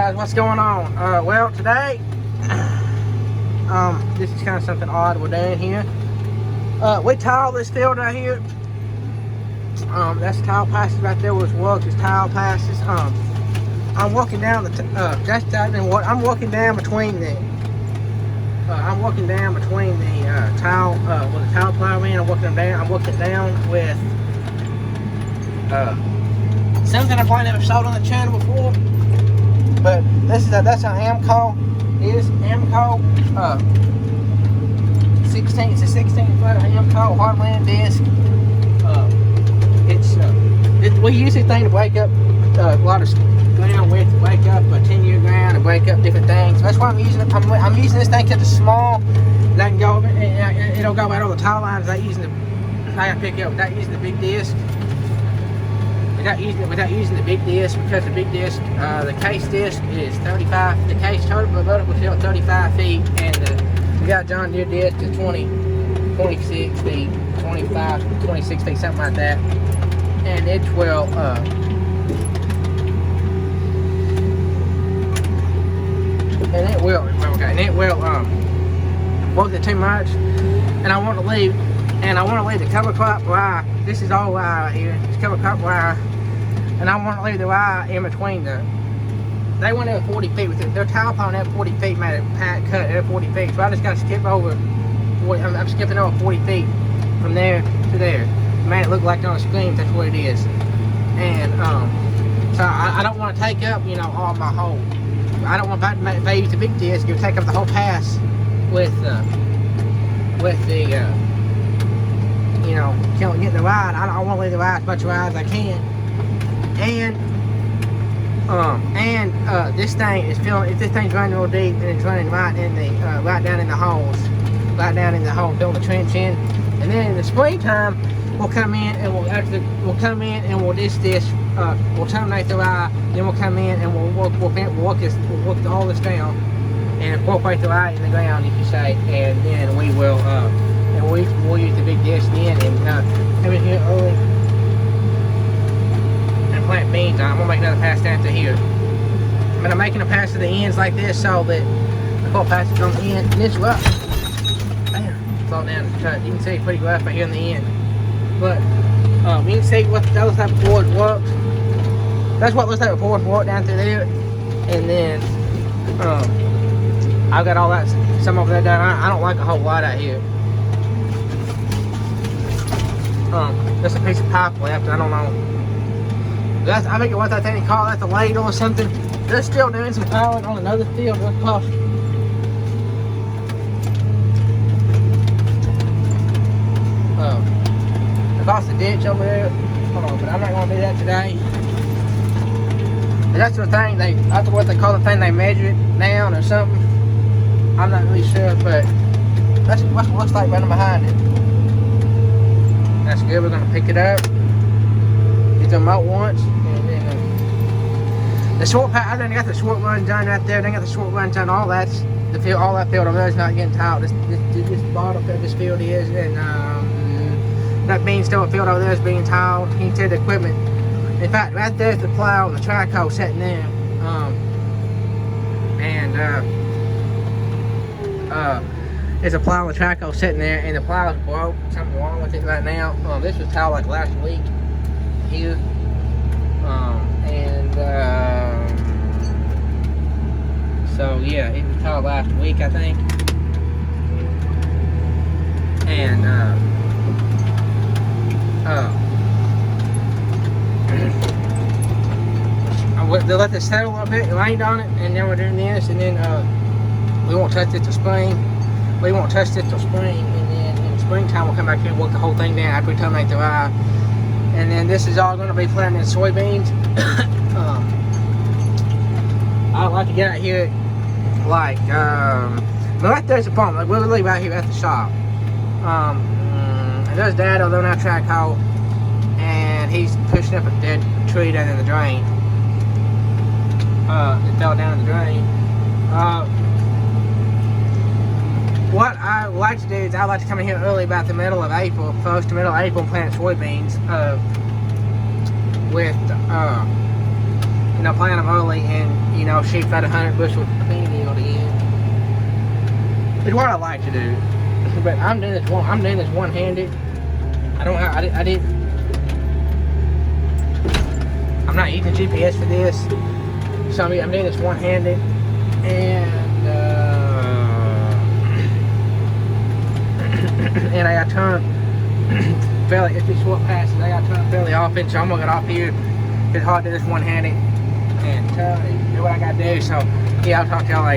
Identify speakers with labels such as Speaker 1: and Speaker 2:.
Speaker 1: guys, what's going on? Well, today, this is kind of something odd we're doing here. We tiled this field right here. That's tile passes right there where it's walks, it's tile passes. I'm walking down I'm walking down between the tile with the tile plow in. I'm walking it down with something I probably never showed on the channel before, but that's how AMCO is. AMCO 16. It's a 16-foot AMCO Heartland disc. We use this thing to break up a lot of ground with, to break up a 10-year ground, to break up different things. That's why I'm using it. I'm using this thing because it's small. That can go, it'll go right over the tile lines. I can pick it up without using the big disc. Without using the big disc, because the big disc, the case disc is 35. The case total vertical field 35 feet, and we got John Deere disc is 26 feet, 25, 26 feet, something like that. And it will work it too much. And I want to leave the cover crop wire. This is all wire right here. It's cover crop wire. And I want to leave the wire in between they went at 40 feet with it. Their tile pond at 40 feet made a pat cut at 40 feet. So I just got to skip over I'm skipping over 40 feet from there to there. Man, it looked like on the screen, that's what it is. And so I don't want to take up, all my whole. I don't want to use the big disc. You'll take up the whole pass with the getting the ride. I want to leave the ride as much ride as I can. And this thing is filling. If this thing's running real deep, and it's running right down in the holes, filling the trench in. And then in the springtime, we'll come in and we'll disc this. We'll terminate the ride. Then we'll come in and we'll work all this down and incorporate the ride in the ground, you can say. And then we will we'll use the big disc then and come in here early and plant beans. I'm gonna make another pass down to here. I'm making a pass to the ends like this so that the whole passage comes in. And it's rough. Damn, fall down the cut. You can see it's pretty rough right here in the end. But you can see what the other type of board works. That's what looks like a board work down through there. And then I've got all that, some of that done. I don't like a whole lot out here. Just a piece of pipe left. I don't know. I think it was, I think they call that the ladle or something. They're still doing some piling on another field. Across the ditch over there. Hold on, but I'm not going to do that today. And that's the thing, that's what they call the thing, they measure it down or something. I'm not really sure, but that's what it looks like running behind it. That's good, we're going to pick it up. Get them out once. And then the short part, I done got the short run done right there. They got the short run done, all that field over there is not getting tiled. This bottom of this field is, and that beanstalk field over there is being tiled. You can see the equipment. In fact, right there's the plow and the track hoe sitting there. There's a plow and the track hoe sitting there, and the plow is broke. Something wrong with it right now. This was tiled like last week here. So yeah, it was tiled last week, I think. And they'll let this settle a little bit, it rained on it, and then we're doing this, and then we won't touch it till spring. And then in springtime we'll come back here and work the whole thing down after we terminate the ride. And then this is all going to be planted in soybeans. I'd like to get out here like, but right there's the pump, like we're really right here at the shop. And there's Dad over on that track hoe, and he's pushing up a dead tree down in the drain. It fell down in the drain. What I would like to do is I'd like to come in here early about the middle of April, close to middle of April, and plant soybeans with plant them early and, you know, shoot that 100 bushel clean yield in. It's what I like to do. But I'm doing this one-handed. I'm not using GPS for this. So I'm doing this one-handed. And and I got turned fairly, if these swap passes, I got turned fairly often, so I'm gonna get off here. It's hard to do this one-handed and do what I gotta do. So yeah, I'll talk to y'all later.